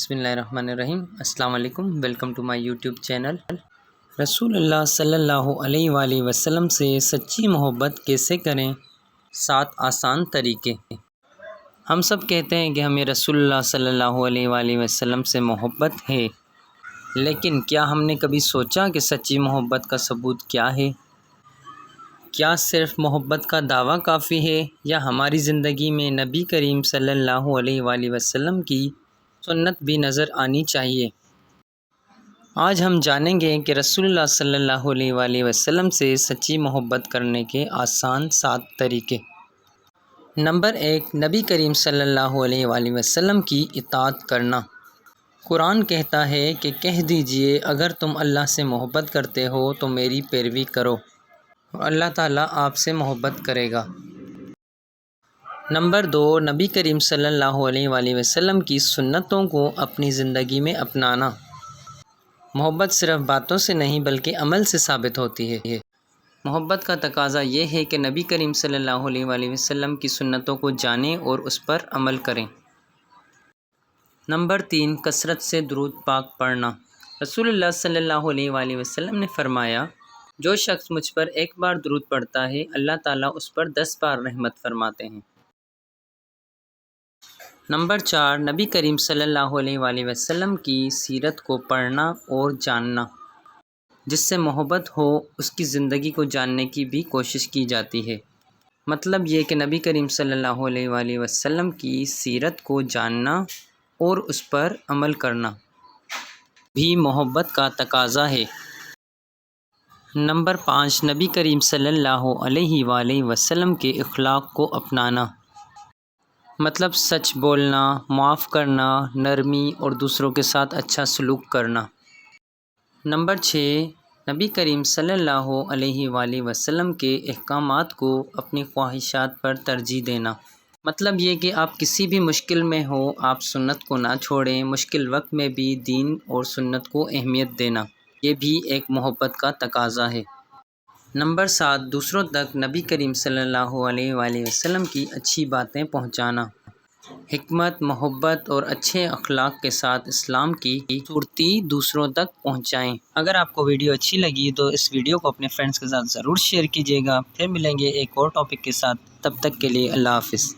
بسم اللہ الرحمن الرحیم۔ السلام علیکم، welcome to my YouTube channel. رسول اللہ صلی اللہ علیہ وآلہ وسلم سے سچی محبت کیسے کریں؟ 7 آسان طریقے۔ ہم سب کہتے ہیں کہ ہمیں رسول اللہ صلی اللہ علیہ وآلہ وسلم سے محبت ہے، لیکن کیا ہم نے کبھی سوچا کہ سچی محبت کا ثبوت کیا ہے؟ کیا صرف محبت کا دعویٰ کافی ہے، یا ہماری زندگی میں نبی کریم صلی اللہ علیہ وآلہ وسلم کی سنت بھی نظر آنی چاہیے؟ آج ہم جانیں گے کہ رسول اللہ صلی اللہ علیہ وآلہ وسلم سے سچی محبت کرنے کے آسان 7 طریقے۔ نمبر 1، نبی کریم صلی اللہ علیہ وآلہ وسلم کی اطاعت کرنا۔ قرآن کہتا ہے کہ کہہ دیجئے اگر تم اللہ سے محبت کرتے ہو تو میری پیروی کرو، اور اللہ تعالیٰ آپ سے محبت کرے گا۔ نمبر 2، نبی کریم صلی اللہ علیہ وآلہ وسلم کی سنتوں کو اپنی زندگی میں اپنانا۔ محبت صرف باتوں سے نہیں بلکہ عمل سے ثابت ہوتی ہے۔ محبت کا تقاضا یہ ہے کہ نبی کریم صلی اللہ علیہ وآلہ وسلم کی سنتوں کو جانیں اور اس پر عمل کریں۔ نمبر 3، کثرت سے درود پاک پڑھنا۔ رسول اللہ صلی اللہ علیہ وآلہ وسلم نے فرمایا، جو شخص مجھ پر ایک بار درود پڑھتا ہے اللہ تعالیٰ اس پر 10 بار رحمت فرماتے ہیں۔ نمبر 4، نبی کریم صلی اللہ علیہ وآلہ وسلم کی سیرت کو پڑھنا اور جاننا۔ جس سے محبت ہو اس کی زندگی کو جاننے کی بھی کوشش کی جاتی ہے۔ مطلب یہ کہ نبی کریم صلی اللہ علیہ وآلہ وسلم کی سیرت کو جاننا اور اس پر عمل کرنا بھی محبت کا تقاضا ہے۔ نمبر 5، نبی کریم صلی اللہ علیہ وآلہ وسلم کے اخلاق کو اپنانا۔ مطلب سچ بولنا، معاف کرنا، نرمی اور دوسروں کے ساتھ اچھا سلوک کرنا۔ نمبر 6، نبی کریم صلی اللہ علیہ وآلہ وسلم کے احکامات کو اپنی خواہشات پر ترجیح دینا۔ مطلب یہ کہ آپ کسی بھی مشکل میں ہو آپ سنت کو نہ چھوڑیں، مشکل وقت میں بھی دین اور سنت کو اہمیت دینا، یہ بھی ایک محبت کا تقاضا ہے۔ نمبر 7، دوسروں تک نبی کریم صلی اللہ علیہ وآلہ وسلم کی اچھی باتیں پہنچانا۔ حکمت، محبت اور اچھے اخلاق کے ساتھ اسلام کی خوبصورتی دوسروں تک پہنچائیں۔ اگر آپ کو ویڈیو اچھی لگی تو اس ویڈیو کو اپنے فرینڈز کے ساتھ ضرور شیئر کیجیے گا۔ پھر ملیں گے ایک اور ٹاپک کے ساتھ، تب تک کے لیے اللہ حافظ۔